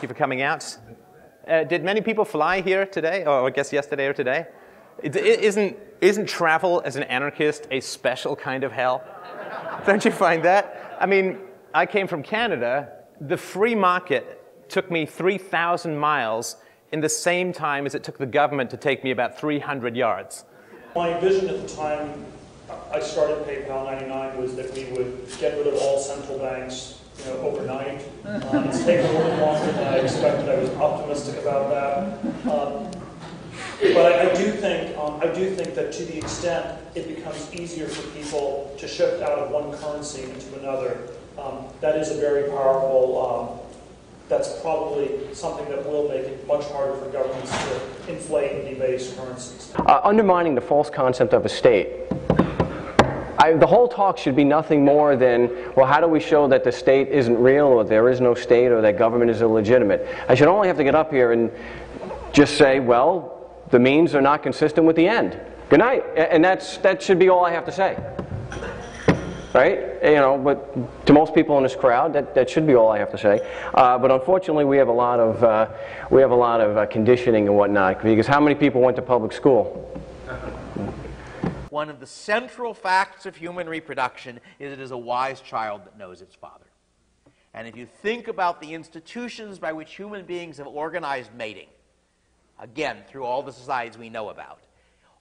you for coming out. Did many people fly here today, or I guess yesterday or today? Isn't travel as an anarchist a special kind of hell? Don't you find that? I mean, I came from Canada. The free market took me 3,000 miles in the same time as it took the government to take me about 300 yards. My vision at the time I started PayPal in '99 was that we would get rid of all central banks, overnight. It's taken a little longer than I expected. I was optimistic about that. But I do think that to the extent it becomes easier for people to shift out of one currency into another, that is a very powerful. That's probably something that will make it much harder for governments to inflate and debase currencies. Undermining the false concept of a state. The whole talk should be nothing more than, well, how do we show that the state isn't real, or there is no state, or that government is illegitimate? I should only have to get up here and just say, well, the means are not consistent with the end. Good night. And that should be all I have to say. Right? But to most people in this crowd, that should be all I have to say. But unfortunately, we have a lot of conditioning and whatnot. Because how many people went to public school? One of the central facts of human reproduction is it is a wise child that knows its father. And if you think about the institutions by which human beings have organized mating, again, through all the societies we know about,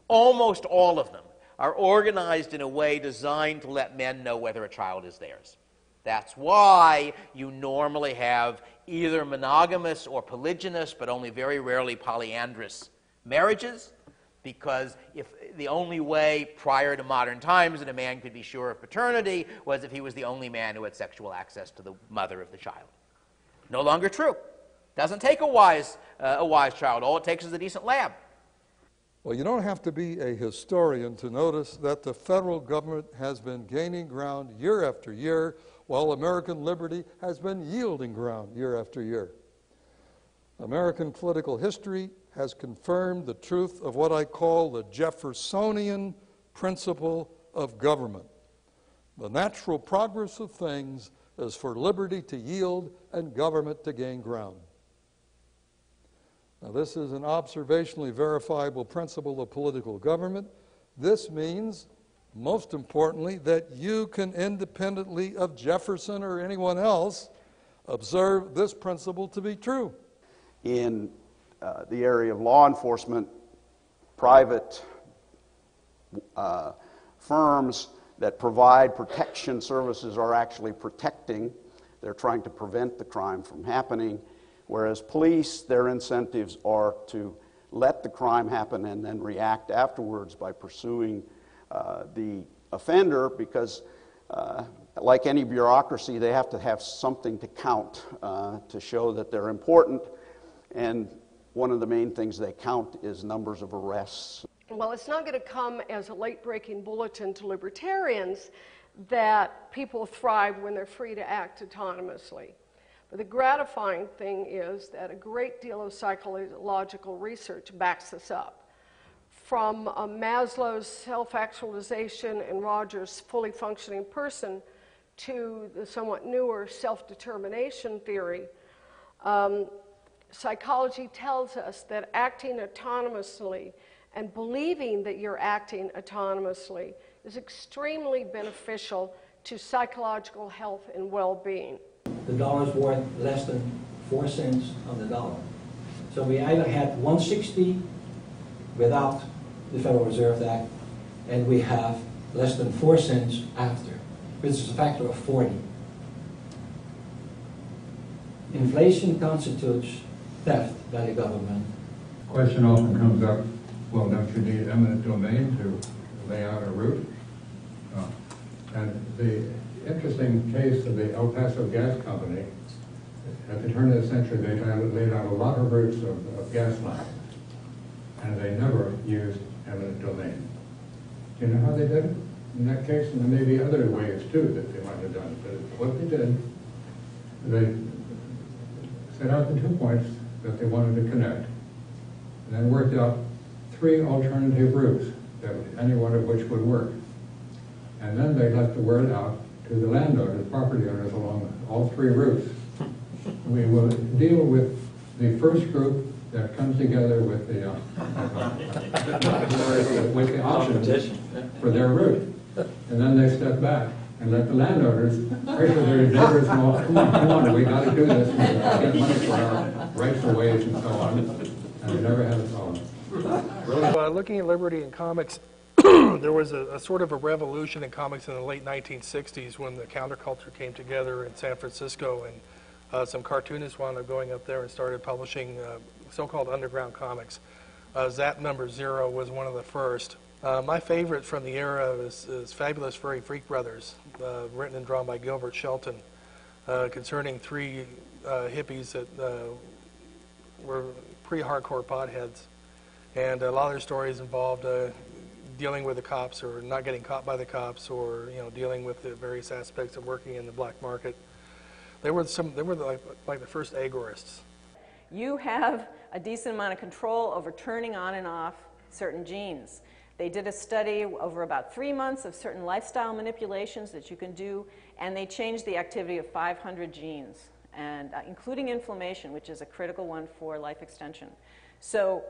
almost all of them are organized in a way designed to let men know whether a child is theirs. That's why you normally have either monogamous or polygynous, but only very rarely polyandrous marriages, because if the only way prior to modern times that a man could be sure of paternity was if he was the only man who had sexual access to the mother of the child. No longer true. Doesn't take a wise child. All it takes is a decent lab. Well, you don't have to be a historian to notice that the federal government has been gaining ground year after year, while American liberty has been yielding ground year after year. American political history has confirmed the truth of what I call the Jeffersonian principle of government. The natural progress of things is for liberty to yield and government to gain ground. Now, this is an observationally verifiable principle of political government. This means, most importantly, that you can independently of Jefferson or anyone else observe this principle to be true. In the area of law enforcement, private firms that provide protection services are actually protecting. They're trying to prevent the crime from happening. Whereas police, their incentives are to let the crime happen and then react afterwards by pursuing the offender, because like any bureaucracy, they have to have something to count to show that they're important. And one of the main things they count is numbers of arrests. Well, it's not going to come as a late-breaking bulletin to libertarians that people thrive when they're free to act autonomously. But the gratifying thing is that a great deal of psychological research backs this up. From Maslow's self-actualization and Rogers' fully functioning person to the somewhat newer self-determination theory, psychology tells us that acting autonomously and believing that you're acting autonomously is extremely beneficial to psychological health and well-being. The dollar's worth less than 4 cents on the dollar. So we either had 160 without the Federal Reserve Act, and we have less than 4 cents after, which is a factor of 40. Inflation constitutes theft by the government. The question often comes up, well, don't you need eminent domain to lay out a route? And the interesting case of the El Paso Gas Company, at the turn of the century, they laid out a lot of routes of gas lines, and they never used eminent domain. Do you know how they did it in that case? And there may be other ways, too, that they might have done it. But what they did, they set out the 2 points that they wanted to connect, and then worked out 3 alternative routes, any one of which would work. And then they let the word out to the landowners, property owners along all 3 routes. we will deal with the first group that comes together with the options for their route. And then they step back and let the landowners pressure their neighbors, come on, we got to do this, we get money for our rights of ways and so on. And we never had a problem. Looking at Liberty in comics, there was a sort of a revolution in comics in the late 1960s when the counterculture came together in San Francisco, and some cartoonists wound up going up there and started publishing so-called underground comics. Zap number 0 was one of the first. My favorite from the era is Fabulous Furry Freak Brothers, written and drawn by Gilbert Shelton, concerning 3 hippies that were pre-hardcore potheads. And a lot of their stories involved dealing with the cops or not getting caught by the cops, or dealing with the various aspects of working in the black market. They were like the first agorists. You have a decent amount of control over turning on and off certain genes. They did a study over about 3 months of certain lifestyle manipulations that you can do, and they changed the activity of 500 genes, and including inflammation, which is a critical one for life extension. So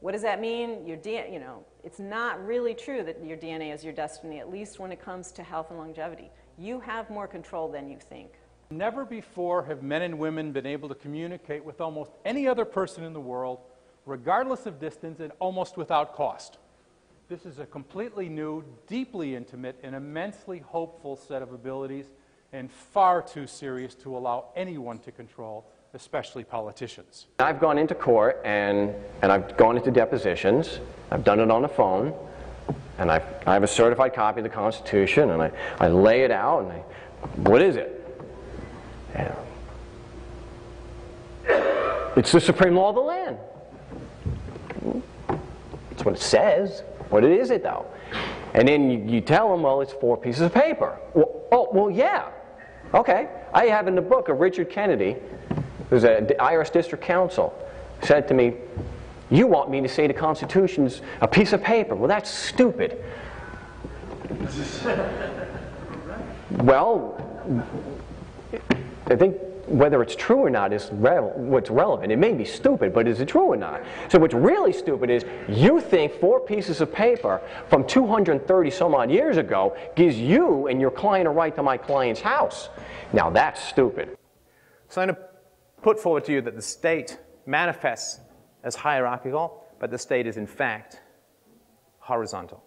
what does that mean? Your DNA, it's not really true that your DNA is your destiny, at least when it comes to health and longevity. You have more control than you think. Never before have men and women been able to communicate with almost any other person in the world, regardless of distance and almost without cost. This is a completely new, deeply intimate, and immensely hopeful set of abilities, and far too serious to allow anyone to control, especially politicians. I've gone into court and I've gone into depositions. I've done it on the phone, and I have a certified copy of the Constitution, and I lay it out, and what is it? Yeah. It's the supreme law of the land. That's what it says. What is it, though? And then you tell them, well, it's 4 pieces of paper. Well, yeah. Okay. I have in the book of Richard Kennedy, who's an Irish district counsel, said to me, you want me to say the Constitution's a piece of paper. Well, that's stupid. Well, I think whether it's true or not is what's relevant. It may be stupid, but is it true or not? So what's really stupid is you think 4 pieces of paper from 230 some odd years ago gives you and your client a right to my client's house. Now that's stupid. So I'm going to put forward to you that the state manifests as hierarchical, but the state is in fact horizontal.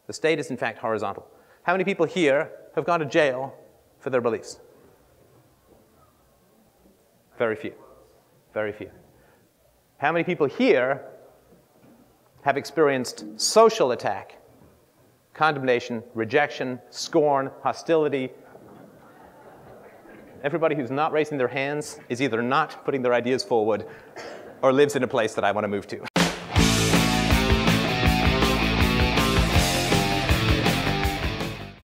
The state is in fact horizontal. How many people here have gone to jail for their beliefs? Very few. Very few. How many people here have experienced social attack, condemnation, rejection, scorn, hostility? Everybody who's not raising their hands is either not putting their ideas forward or lives in a place that I want to move to.